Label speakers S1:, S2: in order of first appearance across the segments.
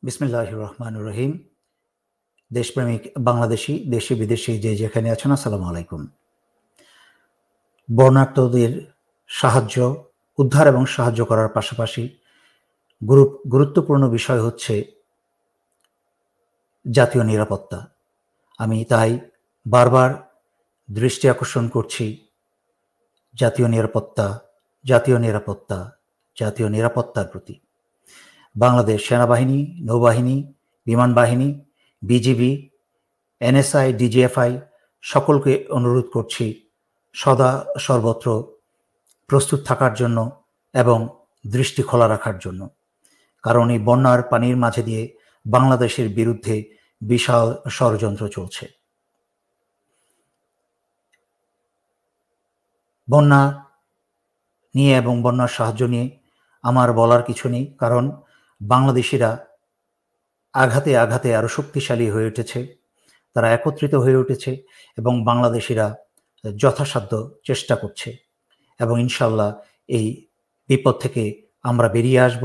S1: বিসমিল্লাহির রহমানির রহিম। দেশপ্রেমিক বাংলাদেশি, দেশে বিদেশে যে যেখানে আছেন, আসসালামু আলাইকুম। বন্যার্তদের সাহায্য, উদ্ধার এবং সাহায্য করার পাশাপাশি গুরুত্বপূর্ণ বিষয় হচ্ছে জাতীয় নিরাপত্তা। আমি তাই বারবার দৃষ্টি আকর্ষণ করছি জাতীয় নিরাপত্তা, জাতীয় নিরাপত্তা, জাতীয় নিরাপত্তার প্রতি। বাংলাদেশ সেনাবাহিনী, নৌবাহিনী, বিমান বাহিনী, বিজিবি, এনএসআই, ডিজিএফআই সকলকে অনুরোধ করছি সদা সর্বত্র প্রস্তুত থাকার জন্য এবং দৃষ্টি খোলা রাখার জন্য। কারণ এই বন্যার পানির মাঝে দিয়ে বাংলাদেশের বিরুদ্ধে বিশাল ষড়যন্ত্র চলছে। বন্যা নিয়ে এবং বন্যার সাহায্য নিয়ে আমার বলার কিছু নেই, কারণ বাংলাদেশিরা আঘাতে আঘাতে আরও শক্তিশালী হয়ে উঠেছে, তারা একত্রিত হয়ে উঠেছে এবং বাংলাদেশিরা যথাসাধ্য চেষ্টা করছে এবং ইনশাল্লাহ এই বিপদ থেকে আমরা বেরিয়ে আসব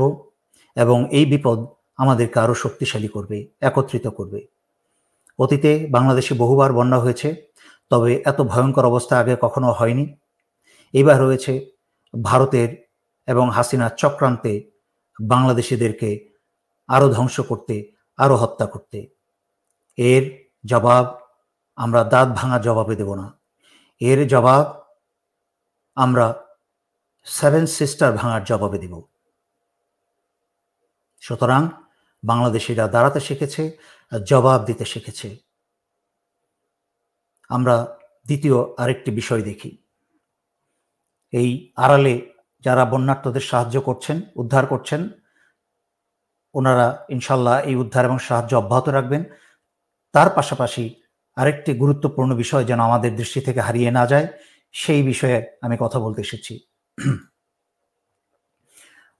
S1: এবং এই বিপদ আমাদেরকে আরও শক্তিশালী করবে, একত্রিত করবে। অতীতে বাংলাদেশে বহুবার বন্যা হয়েছে, তবে এত ভয়ঙ্কর অবস্থা আগে কখনো হয়নি। এবার হয়েছে ভারতের এবং হাসিনার চক্রান্তে বাংলাদেশিদেরকে আরও ধ্বংস করতে, আরও হত্যা করতে। এর জবাব আমরা দাঁত ভাঙা জবাবে দেব না, এর জবাব আমরা 7 সিস্টার ভাঙার জবাবে দেব। সুতরাং বাংলাদেশিরা দাঁড়াতে শিখেছে, জবাব দিতে শিখেছে। আমরা দ্বিতীয় আরেকটি বিষয় দেখি। এই আড়ালে যারা বন্যার্তদের সাহায্য করছেন, উদ্ধার করছেন, ওনারা ইনশাল্লাহ এই উদ্ধার এবং সাহায্য অব্যাহত রাখবেন। তার পাশাপাশি আরেকটি গুরুত্বপূর্ণ বিষয় যেন আমাদের দৃষ্টি থেকে হারিয়ে না যায়, সেই বিষয়ে আমি কথা বলতে এসেছি।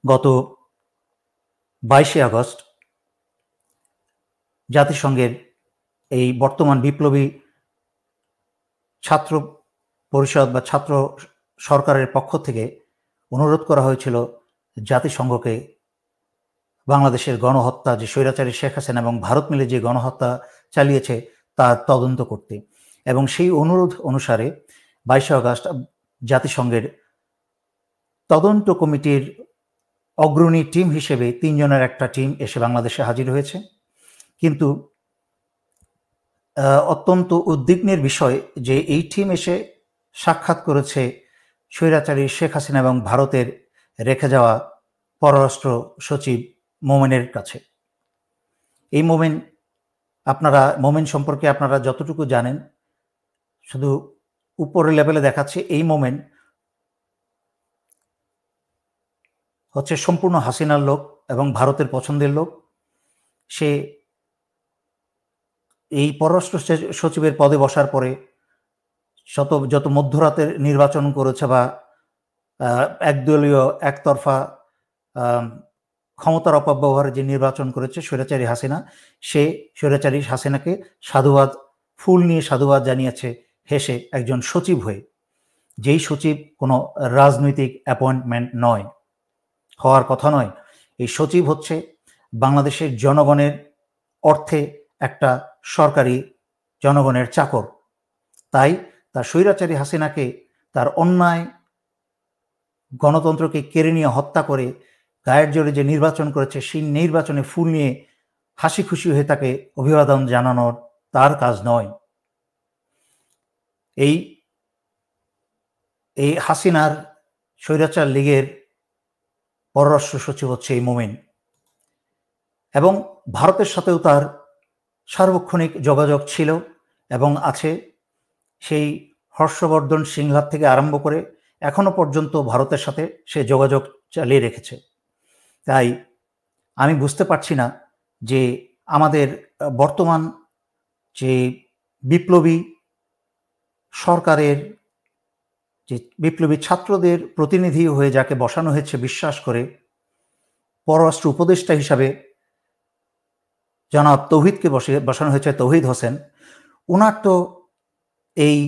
S1: গত 22শে আগস্ট জাতিসংঘের এই বর্তমান বিপ্লবী ছাত্র পরিষদ বা ছাত্র সরকারের পক্ষ থেকে অনুরোধ করা হয়েছিল জাতিসংঘকে বাংলাদেশের গণহত্যা, যে স্বৈরাচারী শেখ হাসিনা এবং ভারত মিলে যে গণহত্যা চালিয়েছে তার তদন্ত করতে। এবং সেই অনুরোধ অনুসারে 22শে আগস্ট জাতিসংঘের তদন্ত কমিটির অগ্রণী টিম হিসেবে 3 জনের একটা টিম এসে বাংলাদেশে হাজির হয়েছে। কিন্তু অত্যন্ত উদ্বিগ্নের বিষয় যে এই টিম এসে সাক্ষাৎ করেছে স্বৈরাচারী শেখ হাসিনা এবং ভারতের রেখে যাওয়া পররাষ্ট্র সচিব মোমেনের কাছে। এই মোমেন সম্পর্কে আপনারা যতটুকু জানেন, শুধু উপরের লেভেলে দেখাচ্ছে, এই মোমেন হচ্ছে সম্পূর্ণ হাসিনার লোক এবং ভারতের পছন্দের লোক। সে এই পররাষ্ট্র সচিবের পদে বসার পরে যত মধ্যরাতের নির্বাচন করেছে বা একদলীয় একতরফা ক্ষমতার অপব্যবহারে যে নির্বাচন করেছে স্বৈরাচারী হাসিনা, সে স্বৈরাচারী হাসিনাকে ফুল নিয়ে সাধুবাদ জানিয়েছে হেসে একজন সচিব হয়ে। যেই সচিব কোনো রাজনৈতিক অ্যাপয়েন্টমেন্ট নয়, হওয়ার কথা নয়। এই সচিব হচ্ছে বাংলাদেশের জনগণের অর্থে একটা সরকারি জনগণের চাকর। তাই তার স্বৈরাচারী হাসিনাকে তার অন্যায় গণতন্ত্রকে কেড়ে নিয়ে হত্যা করে গায়ের জোরে যে নির্বাচন করেছে, সেই নির্বাচনে ফুল নিয়ে হাসি খুশি হয়ে তাকে অভিবাদন জানানোর তার কাজ নয়। এই হাসিনার স্বৈরাচার লীগের পররাষ্ট্র সচিব হচ্ছে এই মোমেন, এবং ভারতের সাথেও তার সার্বক্ষণিক যোগাযোগ ছিল এবং আছে। সেই হর্ষবর্ধন সিংঘার থেকে আরম্ভ করে এখনো পর্যন্ত ভারতের সাথে সে যোগাযোগ চালিয়ে রেখেছে। তাই আমি বুঝতে পারছি না যে আমাদের বর্তমান যে বিপ্লবী সরকারের যে বিপ্লবী ছাত্রদের প্রতিনিধি হয়ে যাকে বসানো হয়েছে বিশ্বাস করে, পররাষ্ট্র উপদেষ্টা হিসাবে জনাব তৌহিদকে বসানো হয়েছে, তৌহিদ হোসেন। ওনার তো এই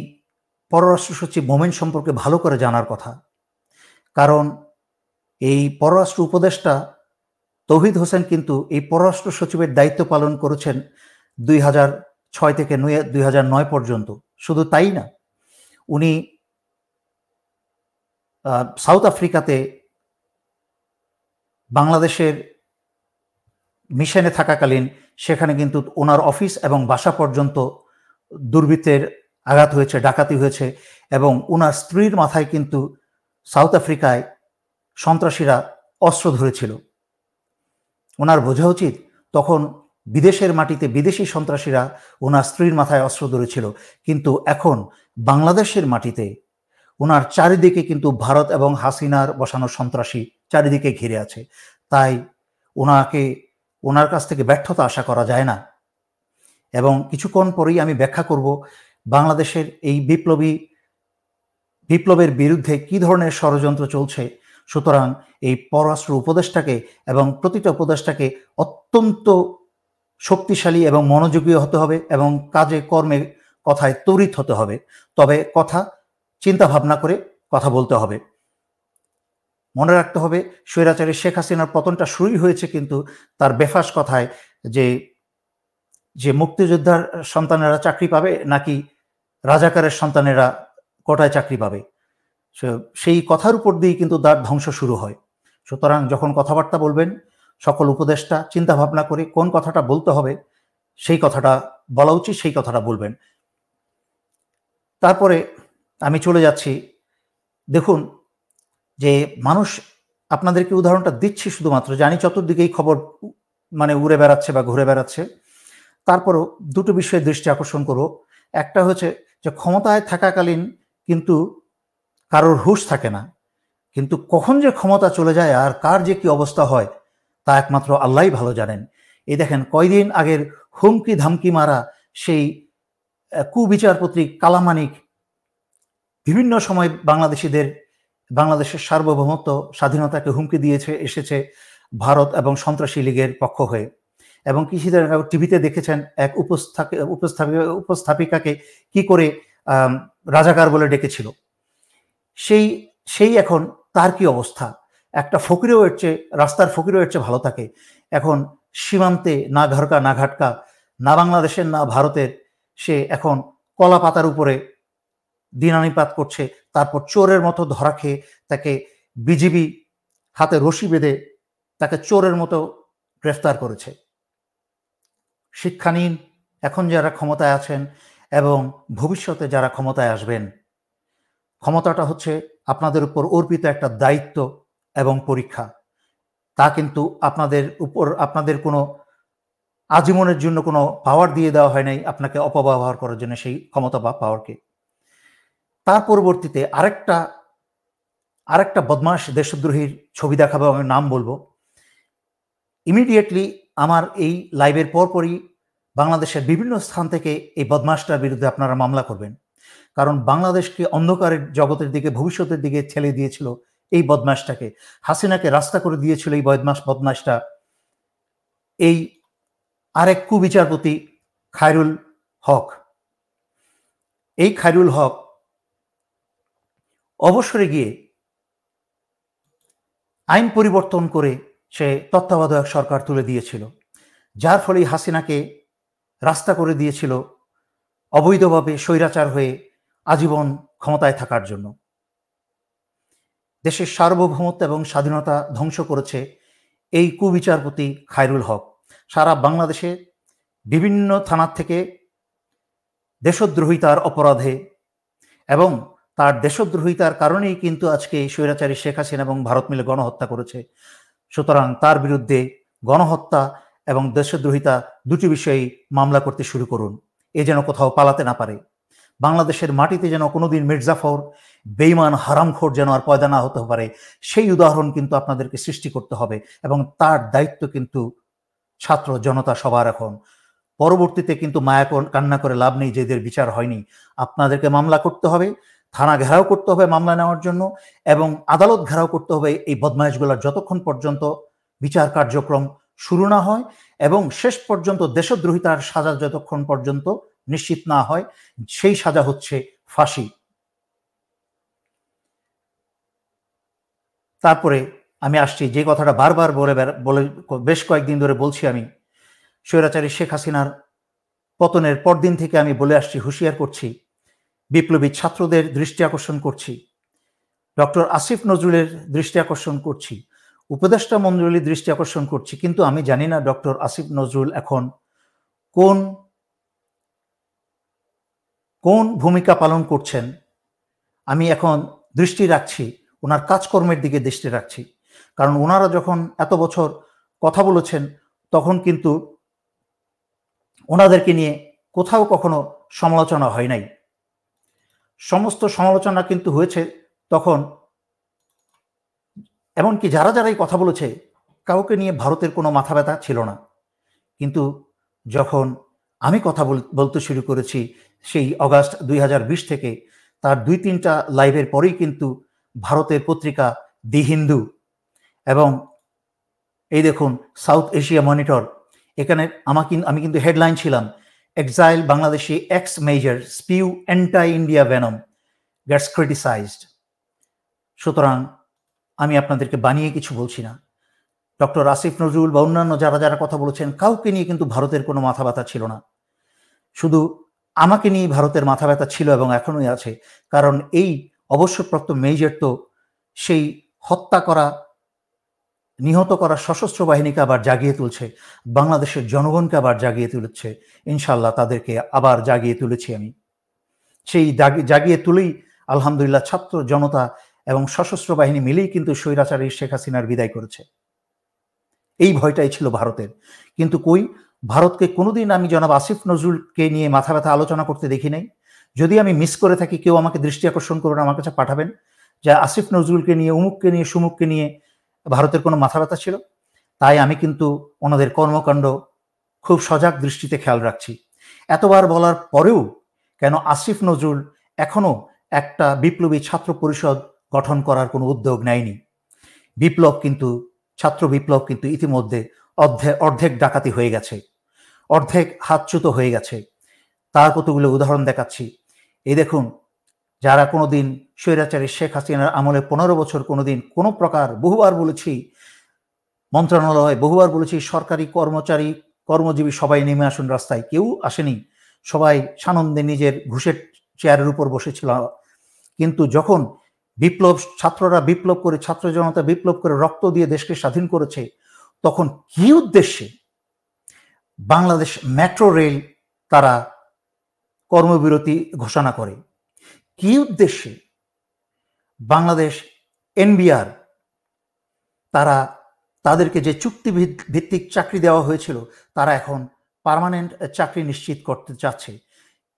S1: পররাষ্ট্র সচিব মোমেন সম্পর্কে ভালো করে জানার কথা, কারণ এই পররাষ্ট্র উপদেষ্টা তৌহিদ হোসেন কিন্তু এই পররাষ্ট্র সচিবের দায়িত্ব পালন করেছেন 2006 থেকে 2009 পর্যন্ত। শুধু তাই না, উনি সাউথ আফ্রিকাতে বাংলাদেশের মিশনে থাকাকালীন সেখানে কিন্তু ওনার অফিস এবং বাসা পর্যন্ত দুর্বৃত্তের আঘাত হয়েছে, ডাকাতি হয়েছে, এবং ওনার স্ত্রীর মাথায় কিন্তু সাউথ আফ্রিকায় সন্ত্রাসীরা অস্ত্র ধরেছিল। ওনার বোঝা উচিত তখন বিদেশের মাটিতে বিদেশি সন্ত্রাসীরা ওনার স্ত্রীর মাথায় অস্ত্র ধরেছিল, কিন্তু এখন বাংলাদেশের মাটিতে ওনার চারিদিকে কিন্তু ভারত এবং হাসিনার বসানো সন্ত্রাসী চারিদিকে ঘিরে আছে। তাই ওনার কাছ থেকে ব্যর্থতা আশা করা যায় না। এবং কিছুক্ষণ পরেই আমি ব্যাখ্যা করব বাংলাদেশের এই বিপ্লবের বিরুদ্ধে কি ধরনের ষড়যন্ত্র চলছে। সুতরাং এই পররাষ্ট্র উপদেষ্টাকে এবং প্রতিটা উপদেষ্টাকে অত্যন্ত শক্তিশালী এবং মনোযোগী হতে হবে এবং কাজে কর্মে কথায় তড়িৎ হতে হবে। তবে কথা চিন্তা ভাবনা করে কথা বলতে হবে। মনে রাখতে হবে স্বৈরাচারী শেখ হাসিনার পতনটা শুরুই হয়েছে কিন্তু তার বেফাস কথায় যে মুক্তিযোদ্ধার সন্তানেরা চাকরি পাবে নাকি রাজাকারের সন্তানেরা কোটায় চাকরি পাবে, সেই কথার উপর দিয়েই কিন্তু তার ধ্বংস শুরু হয়। সুতরাং যখন কথাবার্তা বলবেন সকল উপদেষ্টা চিন্তা ভাবনা করে কোন কথাটা বলতে হবে সেই কথাটা বলা উচিত, সেই কথাটা বলবেন। তারপরে আমি চলে যাচ্ছি, দেখুন যে মানুষ, আপনাদেরকে উদাহরণটা দিচ্ছি শুধুমাত্র, জানি চতুর্দিকেই খবর উড়ে বেড়াচ্ছে বা ঘুরে বেড়াচ্ছে, তারপরও দুটো বিষয়ে দৃষ্টি আকর্ষণ করব। একটা হচ্ছে যে ক্ষমতায় থাকাকালীন কিন্তু কারোর হুঁশ থাকে না, কিন্তু কখন যে ক্ষমতা চলে যায় আর কার যে কি অবস্থা হয় তা একমাত্র আল্লাহই ভালো জানেন। এই দেখেন কয়দিন আগের হুমকি ধামকি মারা সেই কুবিচারপতি কালামানিক বিভিন্ন সময় বাংলাদেশের সার্বভৌমত্ব স্বাধীনতাকে হুমকি দিয়েছে এসেছে ভারত এবং সন্ত্রাসী লীগের পক্ষ হয়ে। এবং কিছুদিন টিভিতে দেখেছেন এক উপস্থাপিকাকে কি করে রাজাকার বলে ডেকেছিল। সেই এখন তার কি অবস্থা। একটা ফকিরেও এর চেয়ে, রাস্তার ফকিরেও এর চেয়ে ভালো থাকে। এখন সীমান্তে না ঘরকা না ঘাটকা, না বাংলাদেশের না ভারতের, সে এখন কলা পাতার উপরে দিনানিপাত করছে। তারপর চোরের মতো ধরা খেয়ে তাকে বিজিবি হাতে রশি বেঁধে তাকে চোরের মতো গ্রেফতার করেছে। শিক্ষা নিন এখন যারা ক্ষমতায় আছেন এবং ভবিষ্যতে যারা ক্ষমতায় আসবেন। ক্ষমতাটা হচ্ছে আপনাদের উপর অর্পিত একটা দায়িত্ব এবং পরীক্ষা। তা কিন্তু আপনাদের কোনো আজীবনের জন্য কোনো পাওয়ার দিয়ে দেওয়া হয় নাই আপনাকে অপব্যবহার করার জন্য সেই ক্ষমতা বা পাওয়ারকে। তার পরবর্তীতে আরেকটা বদমাশ দেশদ্রোহীর ছবি দেখাবো, আমি নাম বলবো। ইমিডিয়েটলি আমার এই লাইভের পরপরই বাংলাদেশের বিভিন্ন স্থান থেকে এই বদমাশটার বিরুদ্ধে আপনারা মামলা করবেন, কারণ বাংলাদেশকে অন্ধকারের জগতের দিকে, ভবিষ্যতের দিকে ঠেলে দিয়েছিল এই বদমাশটাকে। হাসিনাকে রাস্তা করে দিয়েছিল এই বদমাশটা। এই আরেক কুবিচারপতি খায়রুল হক। এই খায়রুল হক অবসরে গিয়ে আইন পরিবর্তন করে সে তত্ত্বাবধায়ক সরকার তুলে দিয়েছিল, যার ফলে হাসিনাকে রাস্তা করে দিয়েছিল অবৈধভাবে স্বৈরাচার হয়ে আজীবন ক্ষমতায় থাকার জন্য। দেশের সার্বভৌমত্ব এবং স্বাধীনতা ধ্বংস করেছে এই কুবিচারপতি খায়রুল হক। সারা বাংলাদেশে বিভিন্ন থানার থেকে দেশদ্রোহিতার অপরাধে এবং তার দেশদ্রোহিতার কারণেই কিন্তু আজকে স্বৈরাচারী শেখ হাসিনা এবং ভারত মিলে গণহত্যা করেছে। সুতরাং তার বিরুদ্ধে গণহত্যা এবং দেশদ্রোহিতা দুটি বিষয়েই মামলা করতে শুরু করুন, এ যেন কোথাও পালাতে না পারে। বাংলাদেশের মাটিতে যেন কোনোদিন মির্জাফর বেঈমান হারামখোর যেন আর পয়দা না হতে পারে, সেই উদাহরণ কিন্তু আপনাদেরকে সৃষ্টি করতে হবে এবং তার দায়িত্ব কিন্তু ছাত্র জনতা সবার। এখন পরবর্তীতে কিন্তু মায়া কান্না করে লাভ নেই, যে এদের বিচার হয়নি। আপনাদেরকে মামলা করতে হবে, থানা ঘেরাও করতে হবে মামলা নেওয়ার জন্য, এবং আদালত ঘেরাও করতে হবে এই বদমাইশগুলোর যতক্ষণ পর্যন্ত বিচার কার্যক্রম শুরু না হয় এবং শেষ পর্যন্ত দেশদ্রোহিতার সাজা যতক্ষণ পর্যন্ত নিশ্চিত না হয়, সেই সাজা হচ্ছে ফাঁসি। তারপরে আমি আসছি, যে কথাটা বারবার বলে বেশ কয়েকদিন ধরে বলছি, আমি স্বৈরাচারী শেখ হাসিনার পতনের পরদিন থেকে আমি বলে আসছি, হুঁশিয়ার করছি, বিপ্লবী ছাত্রদের দৃষ্টি আকর্ষণ করছি, ডক্টর আসিফ নজরুলের দৃষ্টি আকর্ষণ করছি, উপদেষ্টা মণ্ডলীর দৃষ্টি আকর্ষণ করছি। কিন্তু আমি জানি না ডক্টর আসিফ নজরুল এখন কোন কোন ভূমিকা পালন করছেন। আমি এখন দৃষ্টি রাখছি ওনার কাজকর্মের দিকে দৃষ্টি রাখছি, কারণ ওনারা যখন এত বছর কথা বলেছেন তখন কিন্তু ওনাদেরকে নিয়ে কোথাও কখনো সমালোচনা হয় নাই। সমস্ত সমালোচনা কিন্তু হয়েছে তখন, এমনকি যারাই কথা বলেছে কাউকে নিয়ে ভারতের কোনো মাথা ব্যথা ছিল না। কিন্তু যখন আমি কথা বলতে শুরু করেছি সেই অগাস্ট 2020 থেকে, তার 2-3টা লাইভের পরেই কিন্তু ভারতের পত্রিকা দি হিন্দু এবং এই দেখুন সাউথ এশিয়া মনিটর, এখানে আমি কিন্তু হেডলাইন ছিলাম, exile Bangladeshi ex major spew anti India venom gets criticised. সুতরাং আমি আপনাদেরকে বানিয়ে কিছু বলছি না। ডক্টর আসিফ নজরুল বা অন্যান্য যারা কথা বলেছেন কাউকে নিয়ে কিন্তু ভারতের কোনো মাথা ব্যথা ছিল না, শুধু আমাকে নিয়ে ভারতের মাথা ব্যথা ছিল এবং এখনোই আছে। কারণ এই অবসরপ্রাপ্ত মেজর তো সেই হত্যা করা, নিহত করা সশস্ত্র বাহিনীকে আবার জাগিয়ে তুলছে, বাংলাদেশের জনগণকে আবার জাগিয়ে তুলেছে। ইনশাল্লাহ তাদেরকে আবার জাগিয়ে তুলেছি আমি। সেই জাগিয়ে তুলেই আলহামদুলিল্লাহ ছাত্র জনতা এবং সশস্ত্র বাহিনী মিলেই কিন্তু স্বৈরাচারী শেখ হাসিনার বিদায় করেছে। এই ভয়টাই ছিল ভারতের। কিন্তু কই, ভারতকে কোনোদিন আমি জনাব আসিফ নজরুলকে নিয়ে মাথা ব্যথা আলোচনা করতে দেখি নাই। যদি আমি মিস করে থাকি, কেউ আমাকে দৃষ্টি আকর্ষণ করুন, আমার কাছে পাঠাবেন যে আসিফ নজরুলকে নিয়ে, উমুককে নিয়ে, সুমুককে নিয়ে ভারতের কোনো মাথা ব্যথা ছিল। তাই আমি কিন্তু ওনাদের কর্মকাণ্ড খুব সজাগ দৃষ্টিতে খেয়াল রাখছি। এতবার বলার পরেও কেন আসিফ নজরুল এখনো একটা বিপ্লবী ছাত্র পরিষদ গঠন করার কোনো উদ্যোগ নেয়নি? ছাত্র বিপ্লব কিন্তু ইতিমধ্যে অর্ধেক ডাকাতি হয়ে গেছে, অর্ধেক হাতচ্যুত হয়ে গেছে। তার কতগুলো উদাহরণ দেখাচ্ছি। এই দেখুন, যারা কোনোদিন স্বৈরাচারী শেখ হাসিনার আমলে 15 বছর কোনোদিন কোনো প্রকার, বহুবার বলেছি মন্ত্রণালয়, বহুবার বলেছি সরকারি কর্মচারী, কর্মজীবী সবাই নেমে আসুন রাস্তায়, কেউ আসেনি, সবাই সানন্দে নিজের ঘুষের চেয়ারের উপর বসেছিল। কিন্তু যখন ছাত্ররা বিপ্লব করে, ছাত্র জনতা বিপ্লব করে রক্ত দিয়ে দেশকে স্বাধীন করেছে, তখন কি উদ্দেশ্যে বাংলাদেশ মেট্রো রেল তারা কর্মবিরতি ঘোষণা করে? কি উদ্দেশ্যে বাংলাদেশ এনবিআর তাদেরকে যে চুক্তি ভিত্তিক চাকরি দেওয়া হয়েছিল, তারা এখন পার্মানেন্ট চাকরি নিশ্চিত করতে চাচ্ছে?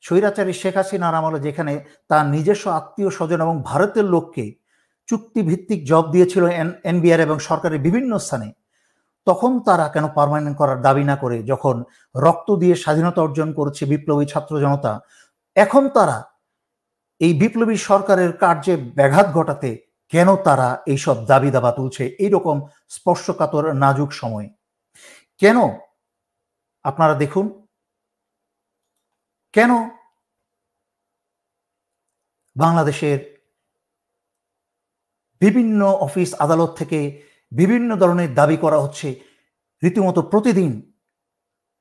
S1: স্বৈরাচারী শেখ হাসিনার আমলে যেখানে তার নিজস্ব আত্মীয় স্বজন এবং ভারতের লোককে চুক্তিভিত্তিক জব দিয়েছিল এনবিআর এবং সরকারের বিভিন্ন স্থানে, তখন তারা কেন পার্মানেন্ট করার দাবি না করে, যখন রক্ত দিয়ে স্বাধীনতা অর্জন করেছে বিপ্লবী ছাত্র জনতা, এখন তারা এই বিপ্লবী সরকারের কার্যে ব্যাঘাত ঘটাতে কেন তারা এইসব দাবি দাবা তুলছে এইরকম স্পর্শকাতর নাজুক সময়? কেন? আপনারা দেখুন, কেন বাংলাদেশের বিভিন্ন অফিস আদালত থেকে বিভিন্ন ধরনের দাবি করা হচ্ছে? রীতিমতো প্রতিদিন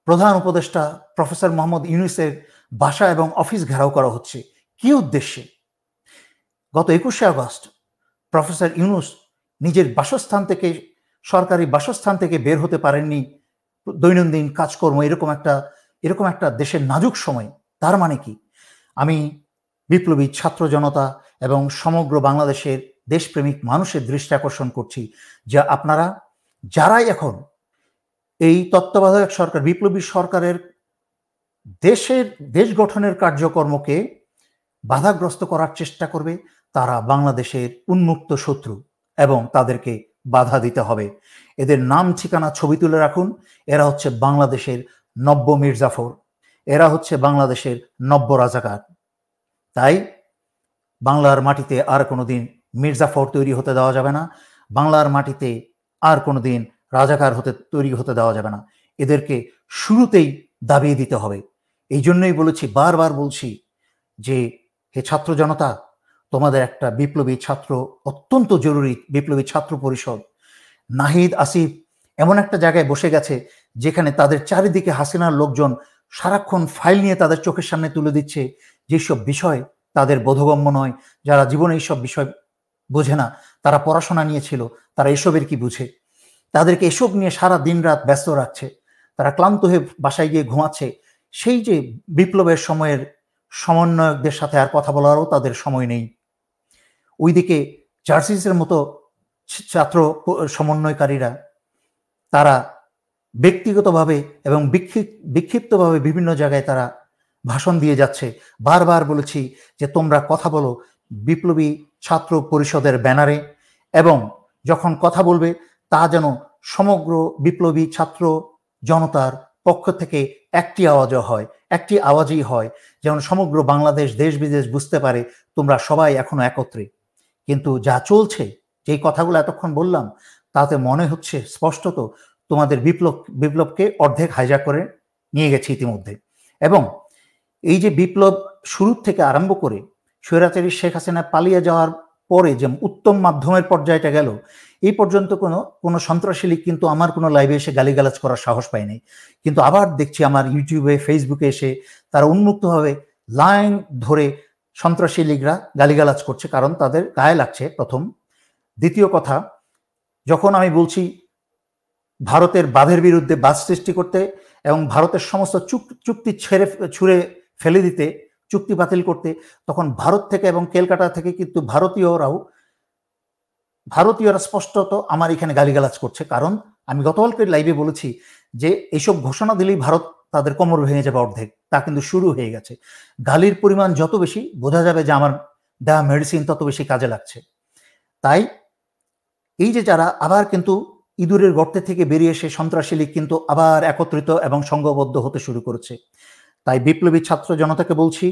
S1: প্রধান উপদেষ্টা প্রফেসর মোহাম্মদ ইউনূসের বাসা এবং অফিস ঘেরাও করা হচ্ছে। কি উদ্দেশ্যে? গত 21শে আগস্ট প্রফেসর ইউনূস নিজের বাসস্থান থেকে, সরকারি বাসস্থান থেকে বের হতে পারেননি, দৈনন্দিন কাজকর্ম, এরকম একটা দেশের নাজুক সময়। তার মানে কি? আমি বিপ্লবী ছাত্র জনতা এবং সমগ্র বাংলাদেশের দেশপ্রেমিক মানুষের দৃষ্টি আকর্ষণ করছি যে আপনারা যারাই এখন এই তত্ত্বাবধায়ক সরকার, বিপ্লবী সরকারের দেশ গঠনের কার্যকর্মকে বাধাগ্রস্ত করার চেষ্টা করবে, তারা বাংলাদেশের উন্মুক্ত শত্রু এবং তাদেরকে বাধা দিতে হবে। এদের নাম ঠিকানা ছবি তুলে রাখুন। এরা হচ্ছে বাংলাদেশের নব্য মির্জাফর, এরা হচ্ছে বাংলাদেশের নব্য রাজাকার। তাই বাংলার মাটিতে আর কোনোদিন মির্জাফর তৈরি হতে দেওয়া যাবে না, বাংলার মাটিতে আর কোনোদিন রাজাকার তৈরি হতে দেওয়া যাবে না। এদেরকে শুরুতেই দাবিয়ে দিতে হবে। এই জন্যই বলেছি, বারবার বলছি যে হে ছাত্র জনতা, তোমাদের একটা বিপ্লবী ছাত্র, অত্যন্ত জরুরি বিপ্লবী ছাত্র পরিষদ, নাহিদ আসিফ এমন একটা জায়গায় বসে গেছে যেখানে তাদের চারিদিকে হাসিনার লোকজন সারাক্ষণ ফাইল নিয়ে তাদের চোখের সামনে তুলে দিচ্ছে, যেসব বিষয় তাদের বোধগম্য নয়। যারা জীবনে এইসব বিষয় বোঝে না, তারা পড়াশোনা নিয়েছিল, তারা এসবের কি বুঝে? তাদেরকে এসব নিয়ে সারা দিন রাত ব্যস্ত রাখছে। তারা ক্লান্ত হয়ে বাসায় গিয়ে ঘুমাচ্ছে। সেই যে বিপ্লবের সময়ের সমন্বয়কদের সাথে আর কথা বলারও তাদের সময় নেই। ওইদিকে জার্সিসের মতো ছাত্র সমন্বয়কারীরা তারা ব্যক্তিগতভাবে এবং বিক্ষিপ্তভাবে বিভিন্ন জায়গায় তারা ভাষণ দিয়ে যাচ্ছে। বারবার বলেছি যে তোমরা কথা বলো বিপ্লবী ছাত্র পরিষদের ব্যানারে, এবং যখন কথা বলবে তা যেন সমগ্র বিপ্লবী ছাত্র জনতার পক্ষ থেকে একটি আওয়াজই হয়, যেমন সমগ্র বাংলাদেশ দেশ বিদেশ বুঝতে পারে তোমরা সবাই এখনো একত্রে। কিন্তু যা চলছে, যেই কথাগুলো এতক্ষণ বললাম, তাতে মনে হচ্ছে স্পষ্টত তোমাদের বিপ্লবকে অর্ধেক হাইজ্যাক করে নিয়ে গেছে ইতিমধ্যে। এবং এই যে বিপ্লব শুরুর থেকে আরম্ভ করে স্বৈরাচারী শেখ হাসিনা পালিয়ে যাওয়ার পরে যে উত্তম মাধ্যমের পর্যায়টা গেল, এই পর্যন্ত কোনো সন্ত্রাসী লীগ কিন্তু আমার কোনো লাইভে এসে গালিগালাজ করার সাহস পায়নি। কিন্তু আবার দেখছি আমার ইউটিউবে ফেসবুকে এসে তারা উন্মুক্তভাবে লাইন ধরে সন্ত্রাসী লীগরা গালিগালাজ করছে, কারণ তাদের গায়ে লাগছে প্রথম। দ্বিতীয় কথা, যখন আমি বলছি ভারতের বাঁধের বিরুদ্ধে বাঁধ সৃষ্টি করতে এবং ভারতের সমস্ত চুক্তি ছুঁড়ে ফেলে দিতে, চুক্তি বাতিল করতে, তখন ভারত থেকে এবং ক্যালকাটা থেকে কিন্তু ভারতীয়রা স্পষ্টত আমার এখানে গালিগালাজ করছে। কারণ আমি গতকালকের লাইভে বলেছি যে এইসব ঘোষণা দিলেই ভারত তাদের কোমর ভেঙে যাবে অর্ধেক, তা কিন্তু শুরু হয়ে গেছে। গালির পরিমাণ যত বেশি, বোঝা যাবে যে আমার দেওয়া মেডিসিন তত বেশি কাজে লাগছে। তাই এই যে যারা আবার কিন্তু ইঁদুরের গর্তে থেকে বেরিয়ে এসে সন্ত্রাসী লীগ কিন্তু আবার একত্রিত এবং সংঘবদ্ধ হতে শুরু করেছে। তাই বিপ্লবী ছাত্র জনতাকে বলছি,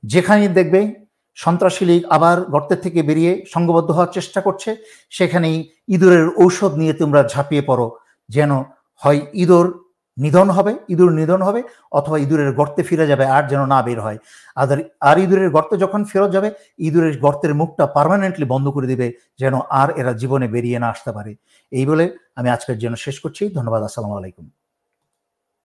S1: যেখানেই দেখবে সন্ত্রাসী লীগ আবার গর্তের থেকে বেরিয়ে সংঘবদ্ধ হওয়ার চেষ্টা করছে, সেখানেই ইঁদুরের ঔষধ নিয়ে তোমরা ঝাঁপিয়ে পড়ো, যেন হয় ইঁদুর নিধন হবে অথবা ইঁদুরের গর্তে ফিরে যাবে, আর যেন না বের হয়। আর ইঁদুরের গর্তে যখন ফেরত যাবে, ইঁদুরের গর্তের মুখটা পার্মানেন্টলি বন্ধ করে দিবে, যেন আর এরা জীবনে বেরিয়ে না আসতে পারে। এই বলে আমি আজকের জন্য শেষ করছি। ধন্যবাদ। আসসালামু আলাইকুম।